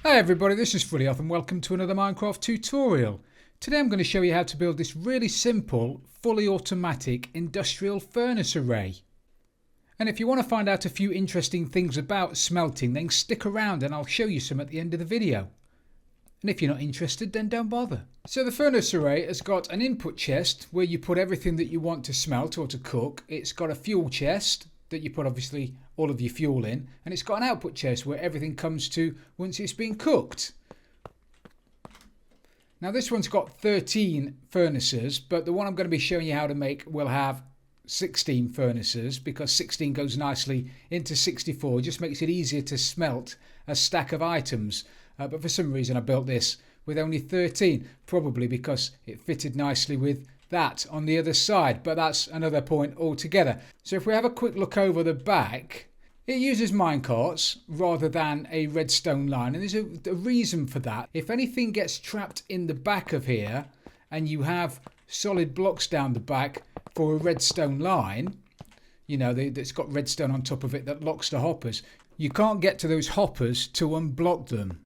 Hi everybody, this is Frilioth and welcome to another Minecraft tutorial. Today I'm going to show you how to build this really simple, fully automatic industrial furnace array. And if you want to find out a few interesting things about smelting, then stick around and I'll show you some at the end of the video. And if you're not interested, then don't bother. So the furnace array has got an input chest where you put everything that you want to smelt or to cook. It's got a fuel chest that you put obviously all of your fuel in, and it's got an output chest where everything comes to once it's been cooked. Now this one's got 13 furnaces, but the one I'm going to be showing you how to make will have 16 furnaces because 16 goes nicely into 64. It just makes it easier to smelt a stack of items, but for some reason I built this with only 13, probably because it fitted nicely with that on the other side, but that's another point altogether. So if we have a quick look over the back, it uses minecarts rather than a redstone line, and there's a reason for that. If anything gets trapped in the back of here and you have solid blocks down the back for a redstone line, you know, that's got redstone on top of it that locks the hoppers, you can't get to those hoppers to unblock them.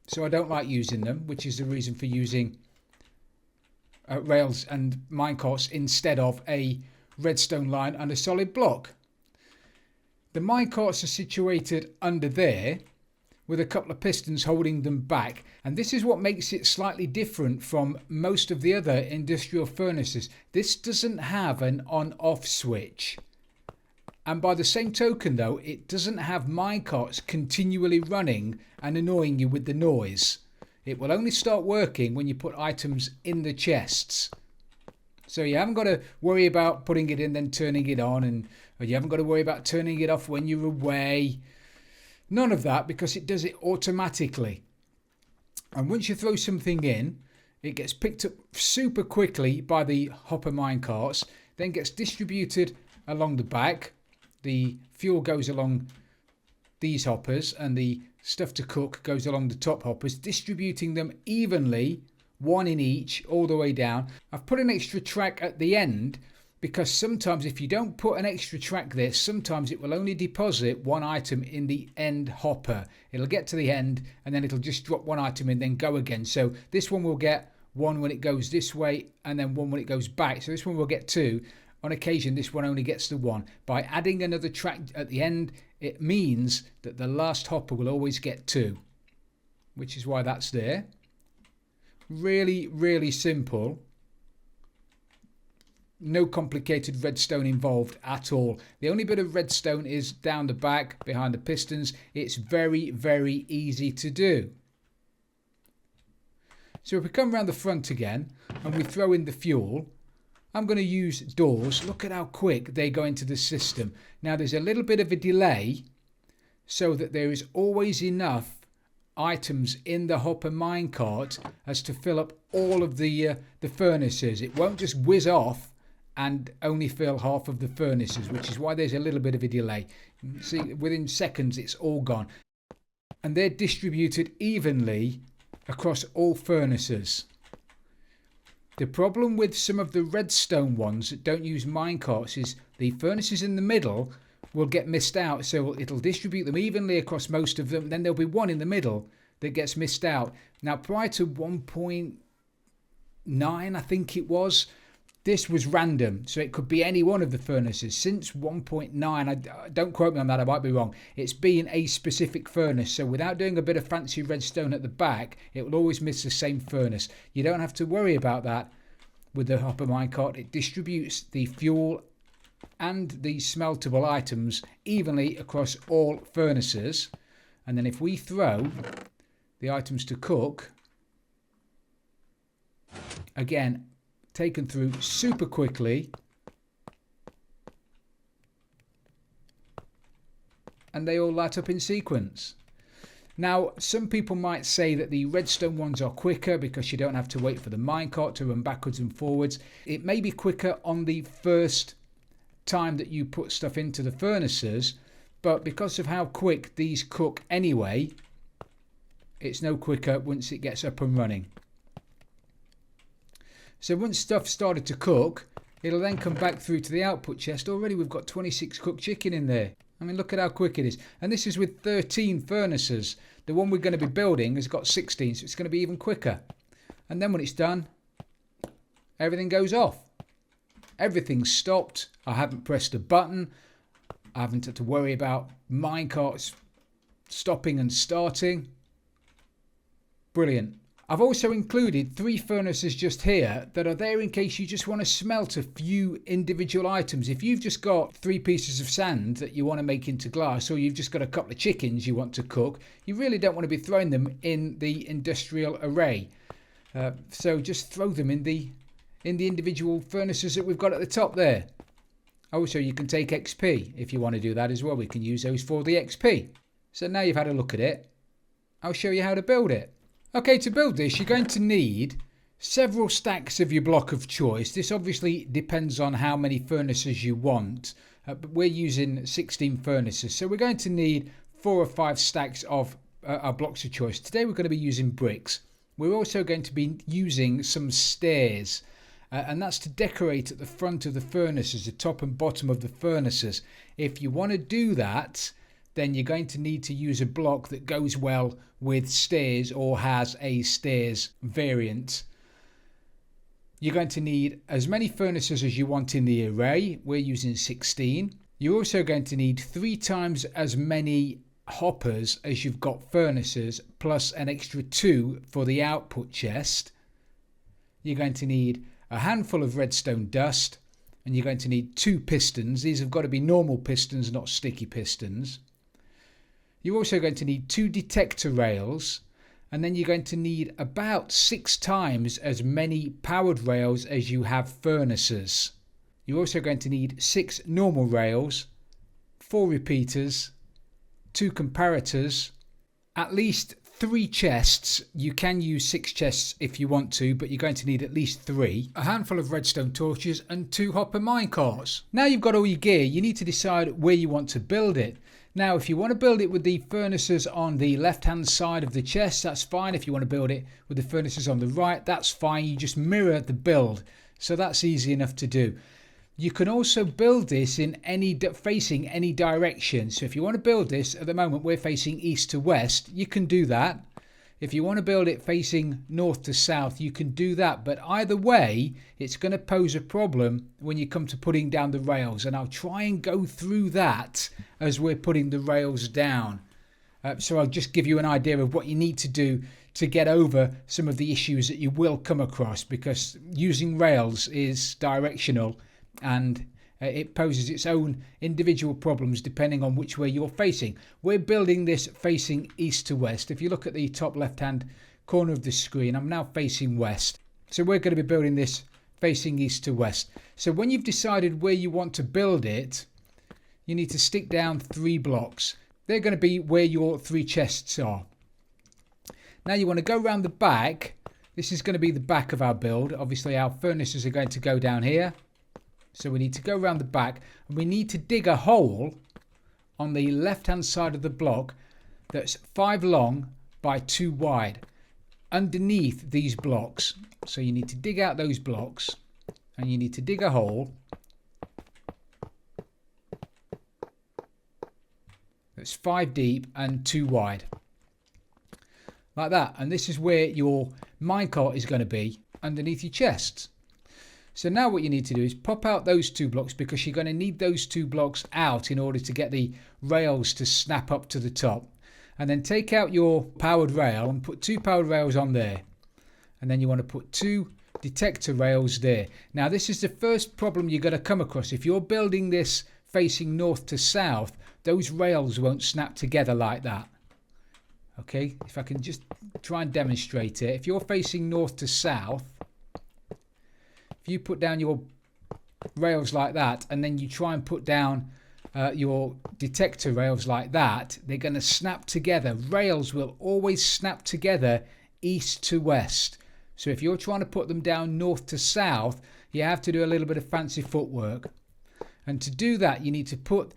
So I don't like using them, which is the reason for using rails and minecarts instead of a redstone line and a solid block. The minecarts are situated under there with a couple of pistons holding them back, and this is what makes it slightly different from most of the other industrial furnaces. This doesn't have an on-off switch, and by the same token though, it doesn't have minecarts continually running and annoying you with the noise. It will only start working when you put items in the chests. So you haven't got to worry about putting it in then turning it on, and you haven't got to worry about turning it off when you're away. None of that, because it does it automatically. And once you throw something in, it gets picked up super quickly by the Hopper Minecarts, then gets distributed along the back. The fuel goes along these hoppers and the stuff to cook goes along the top hoppers, distributing them evenly, one in each, all the way down. I've put an extra track at the end because sometimes if you don't put an extra track there, sometimes it will only deposit one item in the end hopper. It'll get to the end and then it'll just drop one item in, then go again. So this one will get one when it goes this way and then one when it goes back. So this one will get two. On occasion, this one only gets the one. By adding another track at the end, it means that the last hopper will always get two, which is why that's there. Really, really simple. No complicated redstone involved at all. The only bit of redstone is down the back behind the pistons. It's very, very easy to do. So if we come around the front again and we throw in the fuel, I'm going to use doors. Look at how quick they go into the system. Now there's a little bit of a delay so that there is always enough items in the Hopper Minecart as to fill up all of the furnaces. It won't just whiz off and only fill half of the furnaces, which is why there's a little bit of a delay. See, within seconds it's all gone. And they're distributed evenly across all furnaces. The problem with some of the redstone ones that don't use minecarts is the furnaces in the middle will get missed out, so it'll distribute them evenly across most of them. Then there'll be one in the middle that gets missed out. Now prior to 1.9, I think it was, this was random, so it could be any one of the furnaces. Since 1.9, don't quote me on that, I might be wrong, it's been a specific furnace, so without doing a bit of fancy redstone at the back, it will always miss the same furnace. You don't have to worry about that with the Hopper Minecart. It distributes the fuel and the smeltable items evenly across all furnaces, and then if we throw the items to cook, again, taken through super quickly, and they all light up in sequence. Now some people might say that the redstone ones are quicker because you don't have to wait for the minecart to run backwards and forwards. It may be quicker on the first time that you put stuff into the furnaces, but because of how quick these cook anyway, it's no quicker once it gets up and running. So once stuff started to cook, it'll then come back through to the output chest. Already we've got 26 cooked chicken in there. I mean, look at how quick it is. And this is with 13 furnaces. The one we're going to be building has got 16, so it's going to be even quicker. And then when it's done, everything goes off. Everything's stopped. I haven't pressed a button. I haven't had to worry about minecarts stopping and starting. Brilliant. I've also included 3 furnaces just here that are there in case you just want to smelt a few individual items. If you've just got 3 pieces of sand that you want to make into glass, or you've just got a couple of chickens you want to cook, you really don't want to be throwing them in the industrial array. So just throw them in the individual furnaces that we've got at the top there. Also, you can take XP if you want to do that as well. We can use those for the XP. So now you've had a look at it, I'll show you how to build it. Okay, to build this, you're going to need several stacks of your block of choice. This obviously depends on how many furnaces you want, but we're using 16 furnaces. So we're going to need 4 or 5 stacks of our blocks of choice. Today we're going to be using bricks. We're also going to be using some stairs, and that's to decorate at the front of the furnaces, the top and bottom of the furnaces. If you want to do that, then you're going to need to use a block that goes well with stairs or has a stairs variant. You're going to need as many furnaces as you want in the array. We're using 16. You're also going to need 3 times as many hoppers as you've got furnaces, plus an extra 2 for the output chest. You're going to need a handful of redstone dust, and you're going to need 2 pistons. These have got to be normal pistons, not sticky pistons. You're also going to need 2 detector rails, and then you're going to need about 6 times as many powered rails as you have furnaces. You're also going to need 6 normal rails, 4 repeaters, 2 comparators, at least 3 chests. You can use 6 chests if you want to, but you're going to need at least 3. A handful of redstone torches and 2 hopper minecarts. Now you've got all your gear, you need to decide where you want to build it. Now, if you want to build it with the furnaces on the left-hand side of the chest, that's fine. If you want to build it with the furnaces on the right, that's fine. You just mirror the build, so that's easy enough to do. You can also build this in facing any direction. So if you want to build this, at the moment we're facing east to west, you can do that. If you want to build it facing north to south, you can do that. But either way, it's going to pose a problem when you come to putting down the rails. And I'll try and go through that as we're putting the rails down. So I'll just give you an idea of what you need to do to get over some of the issues that you will come across, because using rails is directional and it poses its own individual problems depending on which way you're facing. We're building this facing east to west. If you look at the top left hand corner of the screen, I'm now facing west. So we're going to be building this facing east to west. So when you've decided where you want to build it, you need to stick down 3 blocks. They're going to be where your 3 chests are. Now you want to go around the back. This is going to be the back of our build. Obviously our furnaces are going to go down here. So we need to go around the back, and we need to dig a hole on the left hand side of the block that's 5 long by 2 wide underneath these blocks. So you need to dig out those blocks and you need to dig a hole that's 5 deep and 2 wide, like that. And this is where your minecart is going to be, underneath your chests. So now what you need to do is pop out those 2 blocks, because you're going to need those 2 blocks out in order to get the rails to snap up to the top. And then take out your powered rail and put 2 powered rails on there. And then you want to put 2 detector rails there. Now this is the first problem you're going to come across. If you're building this facing north to south, those rails won't snap together like that. Okay, if I can just try and demonstrate it. If you're facing north to south, if you put down your rails like that, and then you try and put down your detector rails like that, they're going to snap together. Rails will always snap together east to west. So if you're trying to put them down north to south, you have to do a little bit of fancy footwork. And to do that, you need to put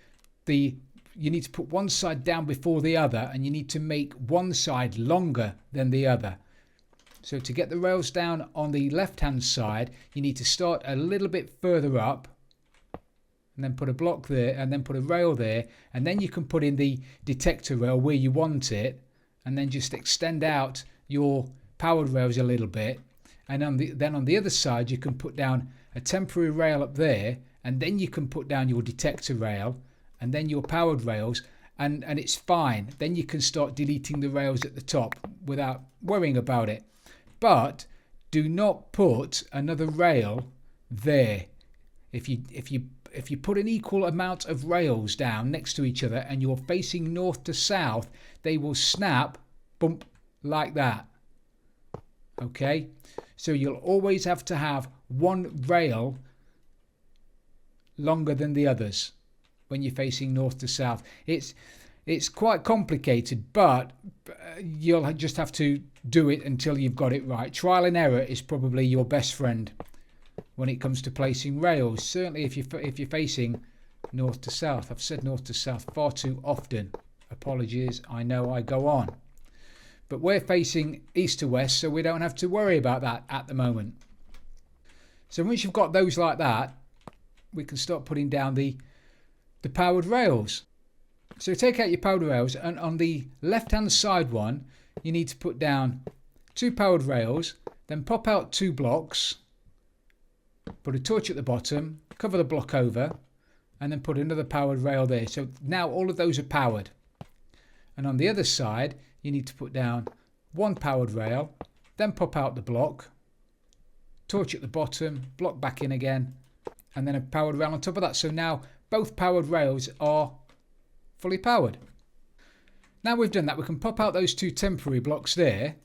one side down before the other, and you need to make one side longer than the other. So to get the rails down on the left hand side, you need to start a little bit further up and then put a block there, and then put a rail there, and then you can put in the detector rail where you want it, and then just extend out your powered rails a little bit, and then on the other side you can put down a temporary rail up there, and then you can put down your detector rail and then your powered rails, and it's fine. Then you can start deleting the rails at the top without worrying about it. But do not put another rail there. If you put an equal amount of rails down next to each other and you're facing north to south, they will snap, bump, like that. Okay, so you'll always have to have one rail longer than the others when you're facing north to south. It's quite complicated, but you'll just have to do it until you've got it right. Trial and error is probably your best friend when it comes to placing rails, certainly if you're facing north to south. I've said north to south far too often. Apologies, I know I go on. But we're facing east to west, so we don't have to worry about that at the moment. So once you've got those like that, we can start putting down the powered rails. So take out your powered rails, and on the left hand side one you need to put down 2 powered rails, then pop out 2 blocks, put a torch at the bottom, cover the block over, and then put another powered rail there. So now all of those are powered. And on the other side you need to put down 1 powered rail, then pop out the block, torch at the bottom, block back in again, and then a powered rail on top of that. So now both powered rails are fully powered. Now we've done that, we can pop out those 2 temporary blocks there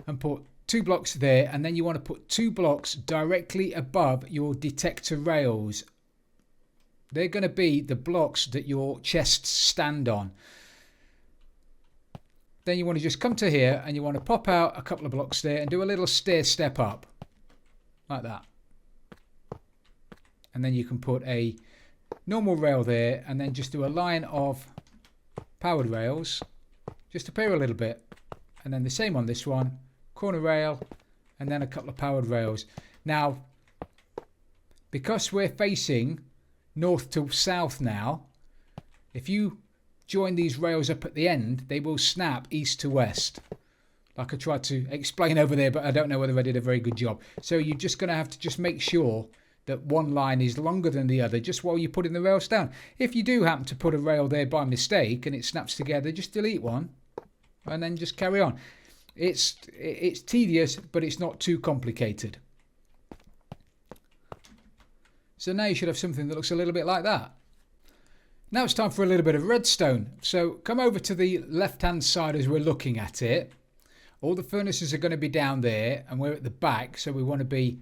and put 2 blocks there, and then you want to put 2 blocks directly above your detector rails. They're going to be the blocks that your chests stand on. Then you want to just come to here and you want to pop out a couple of blocks there and do a little stair step up like that. And then you can put a normal rail there and then just do a line of powered rails, just appear a little bit, and then the same on this one, corner rail, and then a couple of powered rails. Now because we're facing north to south now, if you join these rails up at the end, they will snap east to west, like I tried to explain over there, but I don't know whether I did a very good job. So you're just going to have to just make sure that one line is longer than the other just while you're putting the rails down. If you do happen to put a rail there by mistake and it snaps together, just delete one and then just carry on. It's tedious, but it's not too complicated. So now you should have something that looks a little bit like that. Now it's time for a little bit of redstone. So come over to the left hand side as we're looking at it. All the furnaces are going to be down there and we're at the back, so we want to be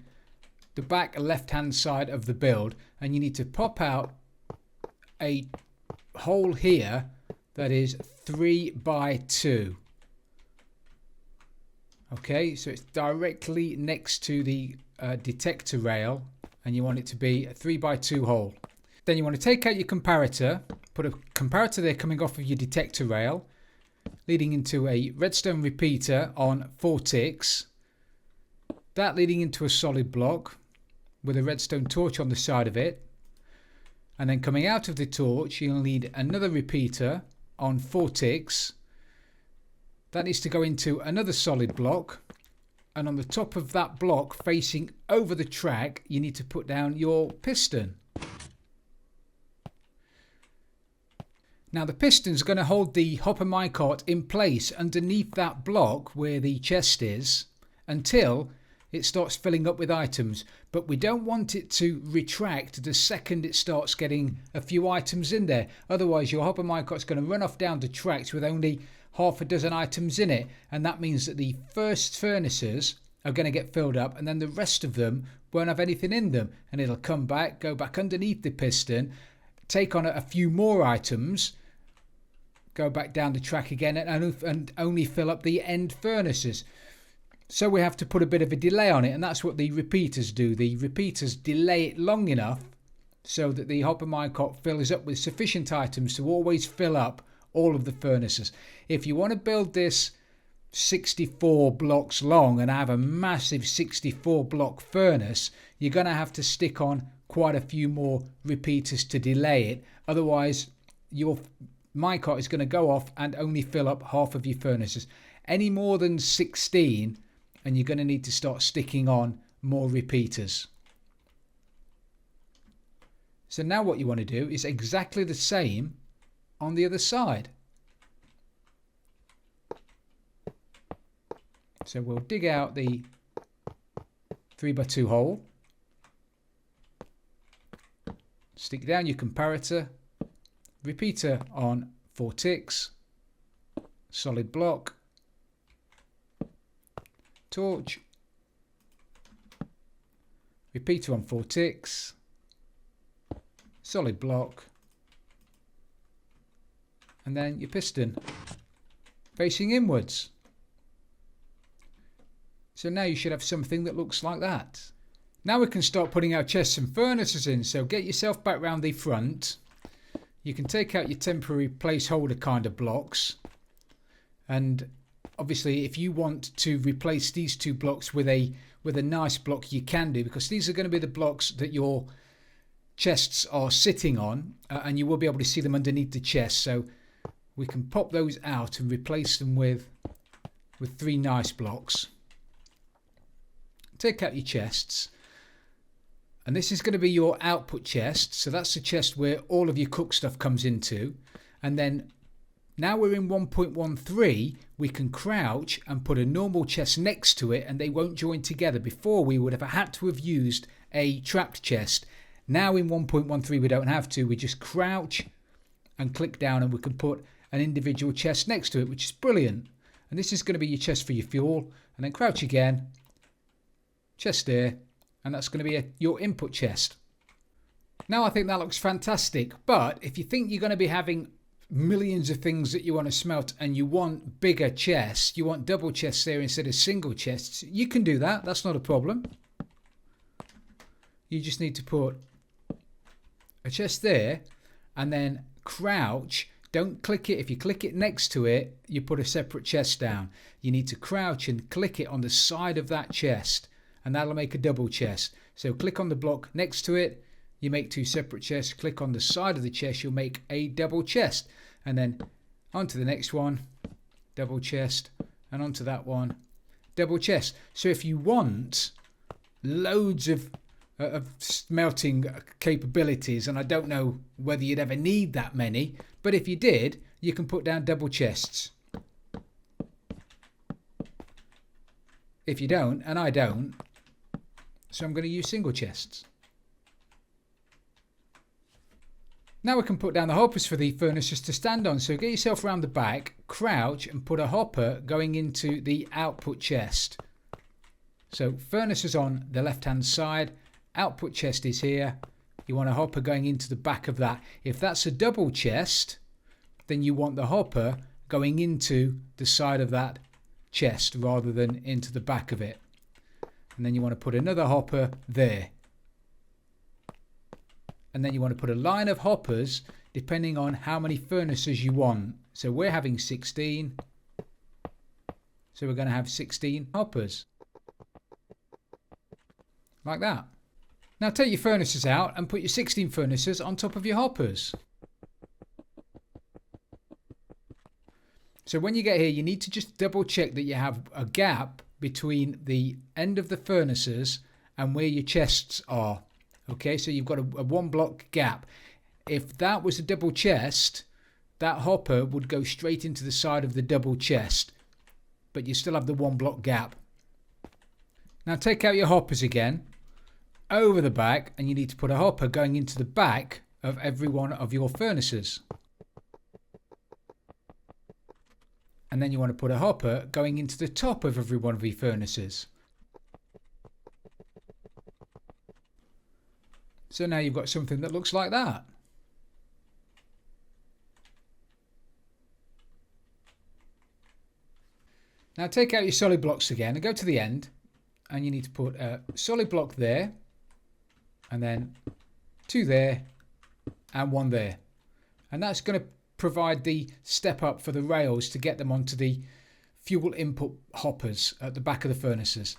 the back left hand side of the build, and you need to pop out a hole here that is 3 by 2. Okay, so it's directly next to the detector rail, and you want it to be a 3 by 2 hole. Then you want to take out your comparator, put a comparator there coming off of your detector rail, leading into a redstone repeater on 4 ticks, that leading into a solid block with a redstone torch on the side of it, and then coming out of the torch you'll need another repeater on 4 ticks, that needs to go into another solid block, and on the top of that block facing over the track you need to put down your piston. Now the piston's going to hold the Hopper Minecart in place underneath that block where the chest is until it starts filling up with items, but we don't want it to retract the second it starts getting a few items in there. Otherwise your Hopper Minecart's going to run off down the tracks with only half a dozen items in it, and that means that the first furnaces are going to get filled up and then the rest of them won't have anything in them, and it'll come back, go back underneath the piston, take on a few more items, go back down the track again and only fill up the end furnaces. So we have to put a bit of a delay on it, and that's what the repeaters do. The repeaters delay it long enough so that the Hopper Minecart fills up with sufficient items to always fill up all of the furnaces. If you want to build this 64 blocks long and have a massive 64 block furnace, you're going to have to stick on quite a few more repeaters to delay it. Otherwise, your minecart is going to go off and only fill up half of your furnaces. Any more than 16 and you're going to need to start sticking on more repeaters. So now what you want to do is exactly the same on the other side. So we'll dig out the 3x2 hole, stick down your comparator, repeater on 4 ticks, solid block, torch, repeater on 4 ticks, solid block, and then your piston facing inwards. So now you should have something that looks like that. Now we can start putting our chests and furnaces in. So get yourself back round the front. You can take out your temporary placeholder kind of blocks. And obviously if you want to replace these 2 blocks with a nice block, you can do, because these are going to be the blocks that your chests are sitting on, and you will be able to see them underneath the chest. So we can pop those out and replace them with 3 nice blocks. Take out your chests, and this is going to be your output chest. So that's the chest where all of your cook stuff comes into. And then now we're in 1.13, we can crouch and put a normal chest next to it, and they won't join together. Before we would have had to have used a trapped chest. Now in 1.13 we don't have to. We just crouch and click down and we can put an individual chest next to it, which is brilliant. And this is going to be your chest for your fuel, and then crouch again, chest there, and that's going to be your input chest. Now I think that looks fantastic, but if you think you're going to be having millions of things that you want to smelt and you want bigger chests, you want double chests there instead of single chests, you can do that. That's not a problem. You just need to put a chest there and then crouch. Don't click it. If you click it next to it, you put a separate chest down. You need to crouch and click it on the side of that chest, and that'll make a double chest. So click on the block next to it, you make 2 separate chests. Click on the side of the chest, you'll make a double chest. And then onto the next one, double chest, and onto that one, double chest. So if you want loads of smelting capabilities, and I don't know whether you'd ever need that many, but if you did, you can put down double chests. If you don't, and I don't, so I'm going to use single chests. Now we can put down the hoppers for the furnaces to stand on. So get yourself around the back, crouch, and put a hopper going into the output chest. So furnaces on the left hand side, output chest is here. You want a hopper going into the back of that. If that's a double chest, then you want the hopper going into the side of that chest rather than into the back of it. And then you want to put another hopper there. And then you want to put a line of hoppers depending on how many furnaces you want. So we're having 16. So we're going to have 16 hoppers. Like that. Now take your furnaces out and put your 16 furnaces on top of your hoppers. So when you get here, you need to just double check that you have a gap between the end of the furnaces and where your chests are. Okay, so you've got a 1 block gap. If that was a double chest, that hopper would go straight into the side of the double chest, but you still have the 1 block gap. Now take out your hoppers again, over the back, and you need to put a hopper going into the back of every one of your furnaces. And then you want to put a hopper going into the top of every one of your furnaces. So now you've got something that looks like that. Now take out your solid blocks again and go to the end, and you need to put a solid block there, and then 2 there and 1 there. And that's going to provide the step up for the rails to get them onto the fuel input hoppers at the back of the furnaces.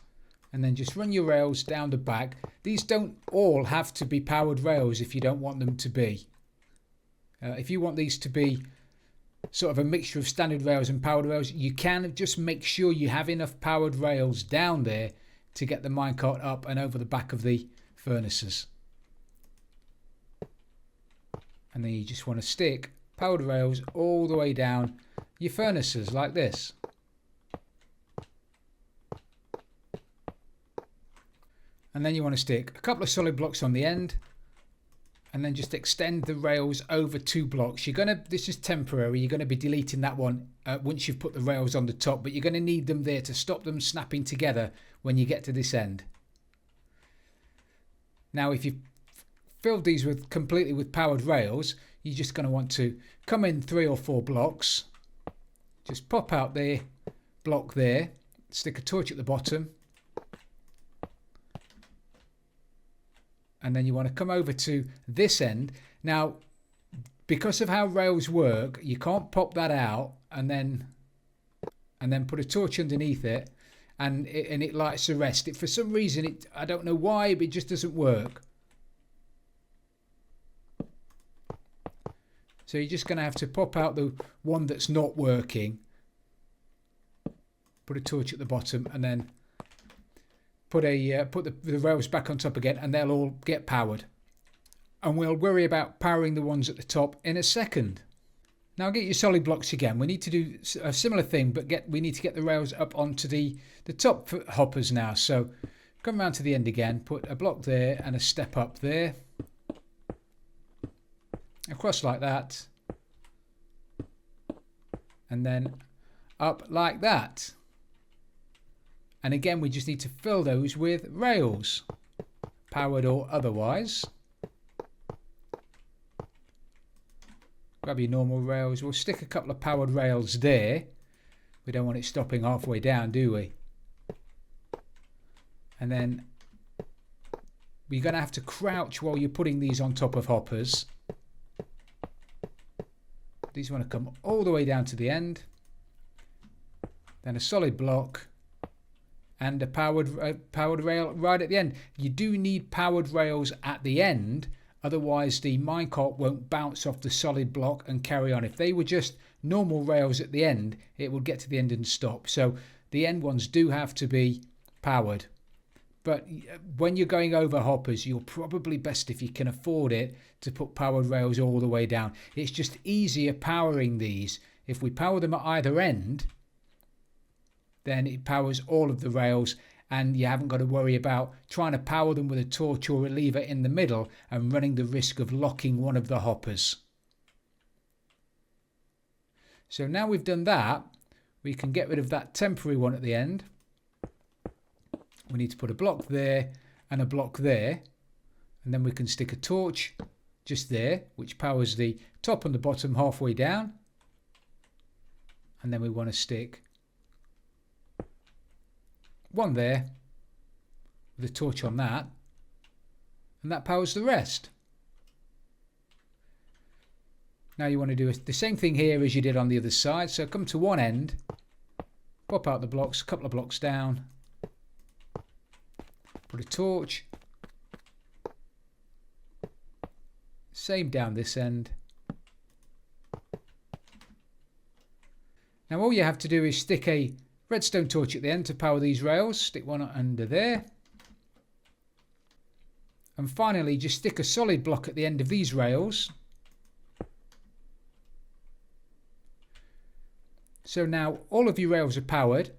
and then just run your rails down the back. These don't all have to be powered rails if you don't want them to be. If you want these to be sort of a mixture of standard rails and powered rails, you can. Just make sure you have enough powered rails down there to get the minecart up and over the back of the furnaces. And then you just want to stick powered rails all the way down your furnaces like this. And then you want to stick a couple of solid blocks on the end, and then just extend the rails over 2 blocks. This is temporary, you're going to be deleting that one once you've put the rails on the top, but you're going to need them there to stop them snapping together when you get to this end. Now if you've filled these completely with powered rails, you're just going to want to come in 3 or 4 blocks, just pop out the block there, stick a torch at the bottom, and then you want to come over to this end. Now, because of how rails work, you can't pop that out and then put a torch underneath it and it lights the rest. For some reason, I don't know why, but it just doesn't work. So you're just going to have to pop out the one that's not working, put a torch at the bottom, and then put the rails back on top again, and they'll all get powered. And we'll worry about powering the ones at the top in a second. Now get your solid blocks again. We need to do a similar thing, but we need to get the rails up onto the top hoppers now. So come around to the end again, put a block there and a step up there. Across like that. And then up like that. And again, we just need to fill those with rails, powered or otherwise. Grab your normal rails. We'll stick a couple of powered rails there. We don't want it stopping halfway down, do we? And then you're going to have to crouch while you're putting these on top of hoppers. These want to come all the way down to the end. Then a solid block. And a powered rail right at the end. You do need powered rails at the end, otherwise the minecart won't bounce off the solid block and carry on. If they were just normal rails at the end, it would get to the end and stop. So the end ones do have to be powered. But when you're going over hoppers, you're probably best, if you can afford it, to put powered rails all the way down. It's just easier powering these. If we power them at either end, then it powers all of the rails, and you haven't got to worry about trying to power them with a torch or a lever in the middle and running the risk of locking one of the hoppers. So now we've done that, we can get rid of that temporary one at the end. We need to put a block there and a block there, and then we can stick a torch just there, which powers the top and the bottom halfway down. And then we want to stick one there with a torch on that, and that powers the rest. Now you want to do the same thing here as you did on the other side. So come to one end, pop out the blocks, a couple of blocks down, put a torch, same down this end. Now all you have to do is stick a redstone torch at the end to power these rails. Stick one under there. And finally, just stick a solid block at the end of these rails. So now all of your rails are powered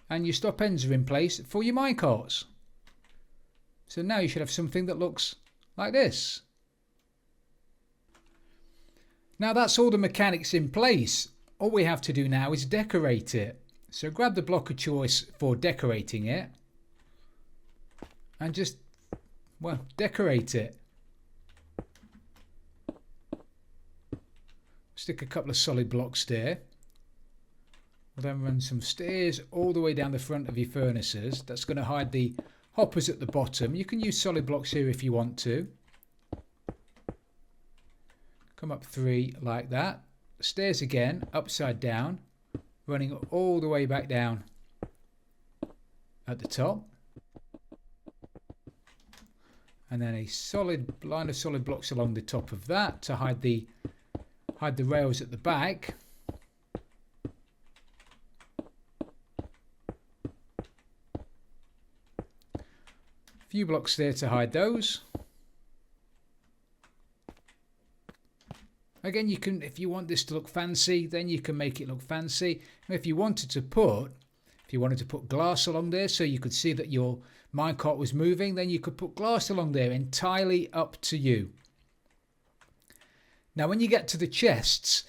and your stop ends are in place for your minecarts. So now you should have something that looks like this. Now that's all the mechanics in place. All we have to do now is decorate it. So grab the block of choice for decorating it and just, well, decorate it. Stick a couple of solid blocks there. We'll then run some stairs all the way down the front of your furnaces. That's going to hide the hoppers at the bottom. You can use solid blocks here if you want to. Come up 3 like that. Stairs again, upside down. Running all the way back down at the top. And then a solid line of solid blocks along the top of that to hide the rails at the back. A few blocks there to hide those. Again, you can, if you want this to look fancy, then you can make it look fancy. And if you wanted to put glass along there so you could see that your minecart was moving, then you could put glass along there. Entirely up to you. Now, when you get to the chests,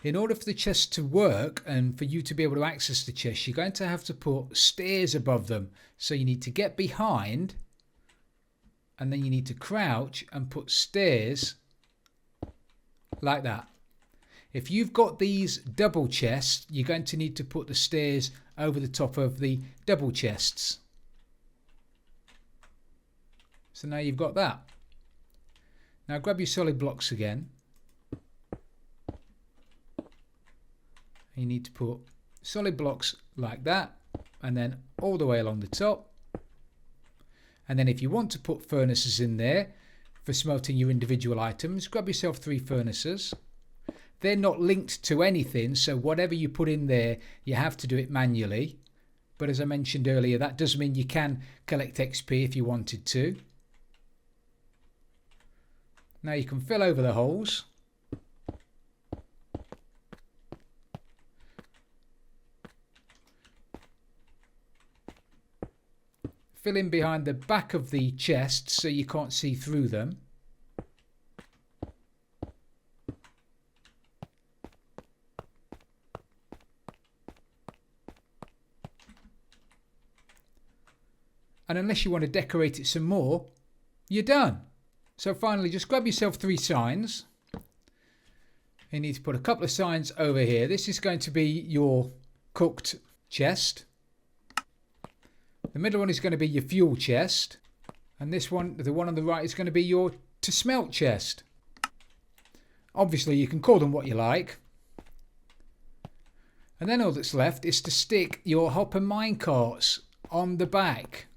in order for the chests to work and for you to be able to access the chests, you're going to have to put stairs above them. So you need to get behind, and then you need to crouch and put stairs like that. If you've got these double chests, you're going to need to put the stairs over the top of the double chests. So now you've got that. Now grab your solid blocks again. You need to put solid blocks like that, and then all the way along the top. And then if you want to put furnaces in there for smelting your individual items, grab yourself 3 furnaces. They're not linked to anything, so whatever you put in there, you have to do it manually. But as I mentioned earlier, that does mean you can collect XP if you wanted to. Now you can fill over the holes. Fill in behind the back of the chests so you can't see through them. And unless you want to decorate it some more, you're done. So finally, just grab yourself 3 signs. You need to put a couple of signs over here. This is going to be your cooked chest. The middle one is going to be your fuel chest. And this one, the one on the right, is going to be your to smelt chest. Obviously, you can call them what you like. And then all that's left is to stick your Hopper Minecarts on the back.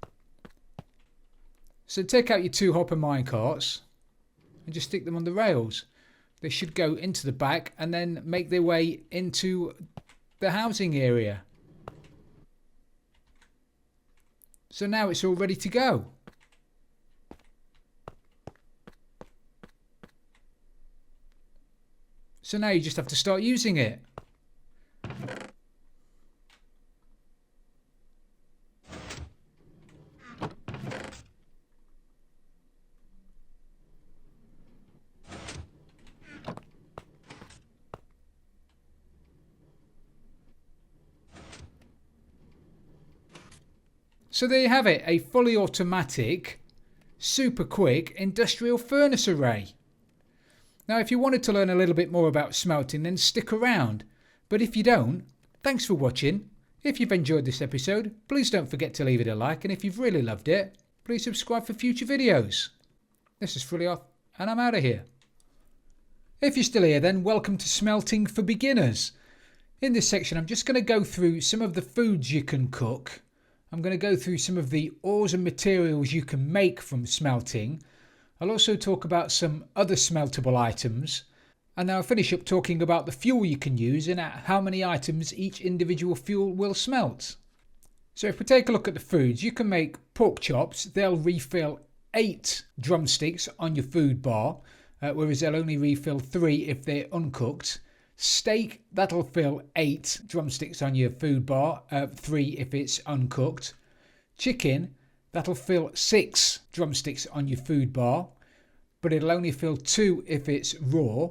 So take out your 2 Hopper Minecarts and just stick them on the rails. They should go into the back and then make their way into the housing area. So now it's all ready to go. So now you just have to start using it. So there you have it, a fully automatic, super quick industrial furnace array. Now if you wanted to learn a little bit more about smelting, then stick around. But if you don't, thanks for watching. If you've enjoyed this episode, please don't forget to leave it a like, and if you've really loved it, please subscribe for future videos. This is Frilioth, and I'm out of here. If you're still here, then welcome to Smelting for Beginners. In this section, I'm just going to go through some of the foods you can cook. I'm going to go through some of the ores and materials you can make from smelting. I'll also talk about some other smeltable items. And then I'll finish up talking about the fuel you can use and how many items each individual fuel will smelt. So if we take a look at the foods, you can make pork chops. They'll refill 8 drumsticks on your food bar, whereas they'll only refill 3 if they're uncooked. Steak, that'll fill 8 drumsticks on your food bar, 3 if it's uncooked. Chicken, that'll fill 6 drumsticks on your food bar, but it'll only fill 2 if it's raw.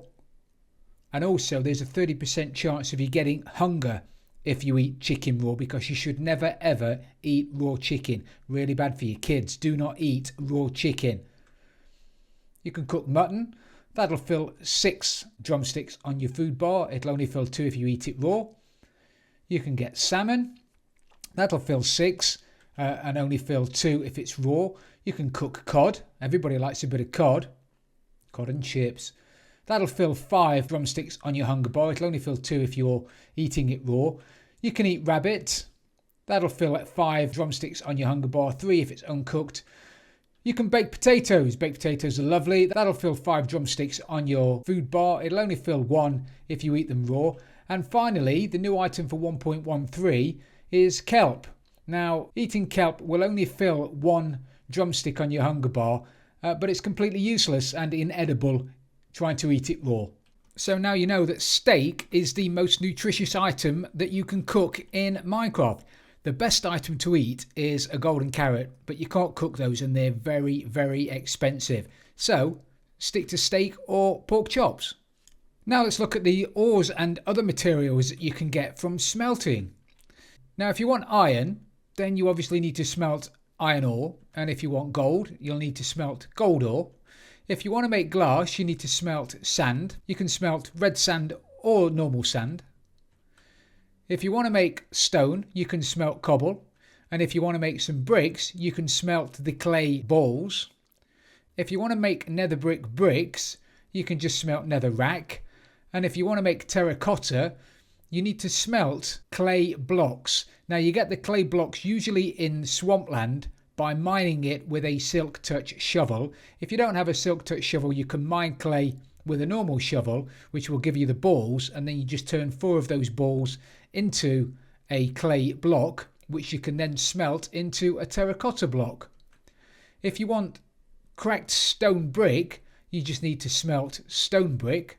And also there's a 30% chance of you getting hunger if you eat chicken raw, because you should never ever eat raw chicken. Really bad for your kids. Do not eat raw chicken. You can cook mutton. That'll fill 6 drumsticks on your food bar. It'll only fill 2 if you eat it raw. You can get salmon. That'll fill 6 and only fill 2 if it's raw. You can cook cod. Everybody likes a bit of cod. Cod and chips. That'll fill 5 drumsticks on your hunger bar. It'll only fill 2 if you're eating it raw. You can eat rabbit. That'll fill 5 drumsticks on your hunger bar. 3 if it's uncooked. You can bake potatoes. Baked potatoes are lovely. That'll fill 5 drumsticks on your food bar. It'll only fill 1 if you eat them raw. And finally, the new item for 1.13 is kelp. Now, eating kelp will only fill 1 drumstick on your hunger bar, but it's completely useless and inedible trying to eat it raw. So now you know that steak is the most nutritious item that you can cook in Minecraft. The best item to eat is a golden carrot, but you can't cook those and they're very, very expensive. So stick to steak or pork chops. Now let's look at the ores and other materials that you can get from smelting. Now if you want iron, then you obviously need to smelt iron ore. And if you want gold, you'll need to smelt gold ore. If you want to make glass, you need to smelt sand. You can smelt red sand or normal sand. If you want to make stone, you can smelt cobble. And if you want to make some bricks, you can smelt the clay balls. If you want to make nether brick bricks, you can just smelt nether rack. And if you want to make terracotta, you need to smelt clay blocks. Now you get the clay blocks usually in swampland by mining it with a silk touch shovel. If you don't have a silk touch shovel, you can mine clay with a normal shovel, which will give you the balls, and then you just turn 4 of those balls into a clay block, which you can then smelt into a terracotta block. If you want cracked stone brick, you just need to smelt stone brick.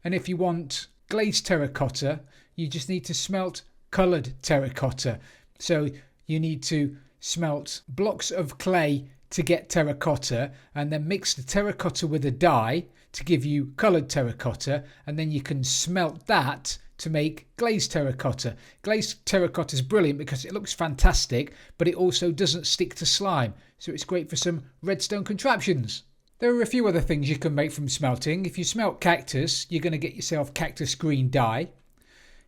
And if you want glazed terracotta, you just need to smelt coloured terracotta. So you need to smelt blocks of clay to get terracotta, and then mix the terracotta with a dye to give you coloured terracotta, and then you can smelt that to make glazed terracotta. Glazed terracotta is brilliant because it looks fantastic, but it also doesn't stick to slime, so it's great for some redstone contraptions. There are a few other things you can make from smelting. If you smelt cactus, you're going to get yourself cactus green dye.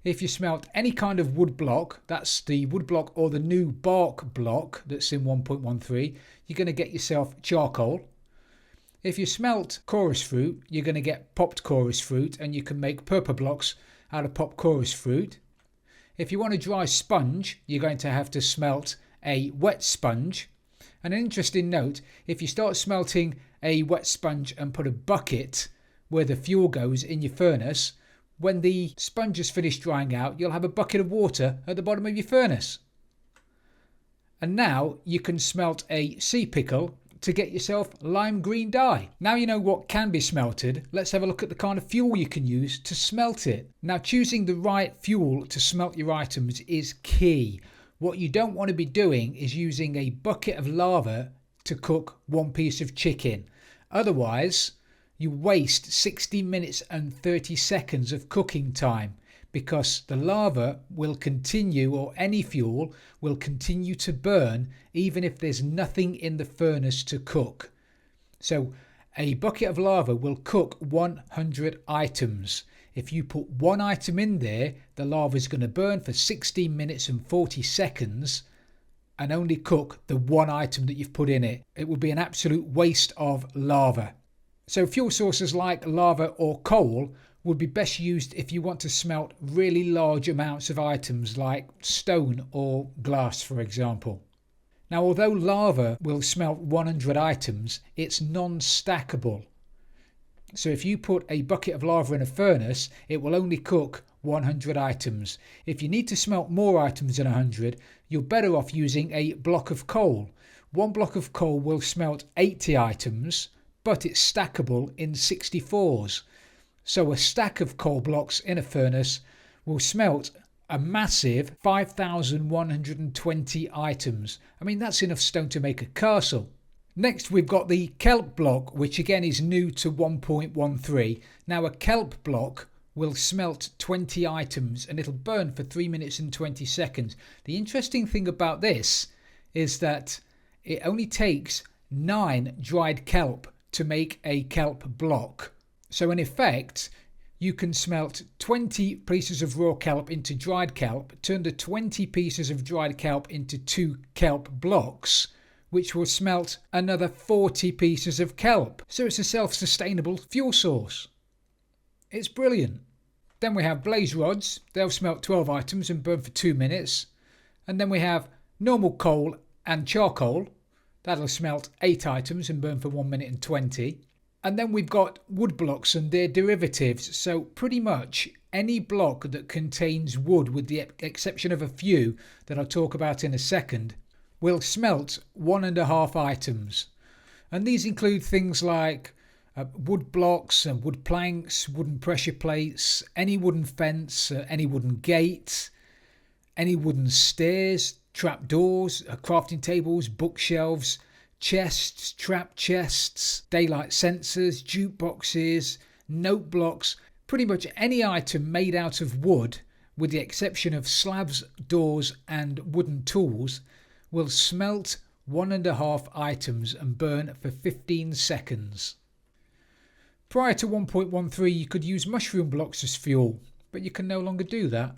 If you smelt any kind of wood block, that's the wood block or the new bark block that's in 1.13, you're going to get yourself charcoal. If you smelt chorus fruit, you're going to get popped chorus fruit, and you can make purple blocks out of popped chorus fruit. If you want a dry sponge, you're going to have to smelt a wet sponge. And an interesting note, if you start smelting a wet sponge and put a bucket where the fuel goes in your furnace, when the sponge is finished drying out, you'll have a bucket of water at the bottom of your furnace. And now you can smelt a sea pickle to get yourself lime green dye. Now you know what can be smelted, let's have a look at the kind of fuel you can use to smelt it. Now choosing the right fuel to smelt your items is key. What you don't want to be doing is using a bucket of lava to cook 1 piece of chicken. Otherwise, you waste 60 minutes and 30 seconds of cooking time, because the lava will continue, or any fuel will continue to burn even if there's nothing in the furnace to cook. So a bucket of lava will cook 100 items. If you put 1 item in there, the lava is going to burn for 16 minutes and 40 seconds and only cook the 1 item that you've put in it. It would be an absolute waste of lava. So fuel sources like lava or coal would be best used if you want to smelt really large amounts of items like stone or glass, for example. Now, although lava will smelt 100 items, it's non-stackable. So if you put a bucket of lava in a furnace, it will only cook 100 items. If you need to smelt more items than 100, you're better off using a block of coal. 1 block of coal will smelt 80 items, but it's stackable in 64s. So a stack of coal blocks in a furnace will smelt a massive 5,120 items. I mean, that's enough stone to make a castle. Next, we've got the Kelp Block, which again is new to 1.13. Now, a Kelp Block will smelt 20 items and it'll burn for 3 minutes and 20 seconds. The interesting thing about this is that it only takes 9 dried kelp to make a Kelp Block. So in effect, you can smelt 20 pieces of raw kelp into dried kelp, turn the 20 pieces of dried kelp into 2 kelp blocks, which will smelt another 40 pieces of kelp. So it's a self-sustainable fuel source. It's brilliant. Then we have blaze rods. They'll smelt 12 items and burn for 2 minutes. And then we have normal coal and charcoal. That'll smelt 8 items and burn for 1 minute and 20. And then we've got wood blocks and their derivatives. So pretty much any block that contains wood, with the exception of a few that I'll talk about in a second, will smelt 1.5 items. And these include things like wood blocks and wood planks, wooden pressure plates, any wooden fence, any wooden gate, any wooden stairs, trap doors, crafting tables, bookshelves, chests, trap chests, daylight sensors, jukeboxes, note blocks. Pretty much any item made out of wood, with the exception of slabs, doors and wooden tools, will smelt 1.5 items and burn for 15 seconds. Prior to 1.13 you could use mushroom blocks as fuel, but you can no longer do that.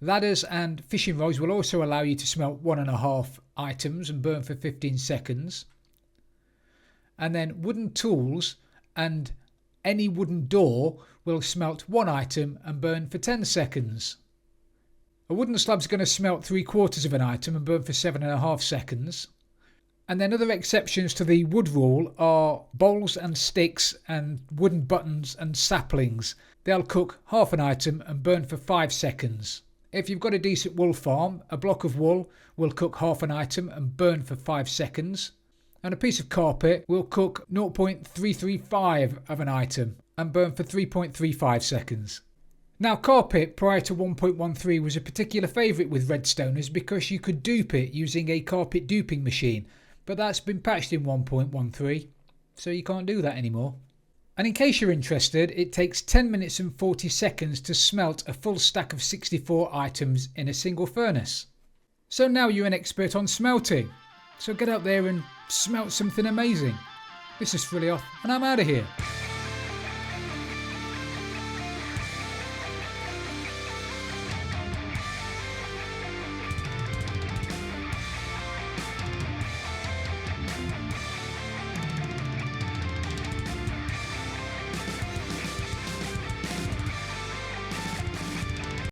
Ladders and fishing rods will also allow you to smelt 1.5 items and burn for 15 seconds. And then wooden tools and any wooden door will smelt 1 item and burn for 10 seconds. A wooden slab's going to smelt 3/4 of an item and burn for 7.5 seconds. And then other exceptions to the wood rule are bowls and sticks and wooden buttons and saplings. They'll cook half an item and burn for 5 seconds. If you've got a decent wool farm, a block of wool will cook half an item and burn for 5 seconds. And a piece of carpet will cook 0.335 of an item and burn for 3.35 seconds. Now carpet prior to 1.13 was a particular favourite with redstoners because you could dupe it using a carpet duping machine, but that's been patched in 1.13, so you can't do that anymore. And in case you're interested, it takes 10 minutes and 40 seconds to smelt a full stack of 64 items in a single furnace. So now you're an expert on smelting. So get out there and smelt something amazing. This is Frilioth and I'm out of here.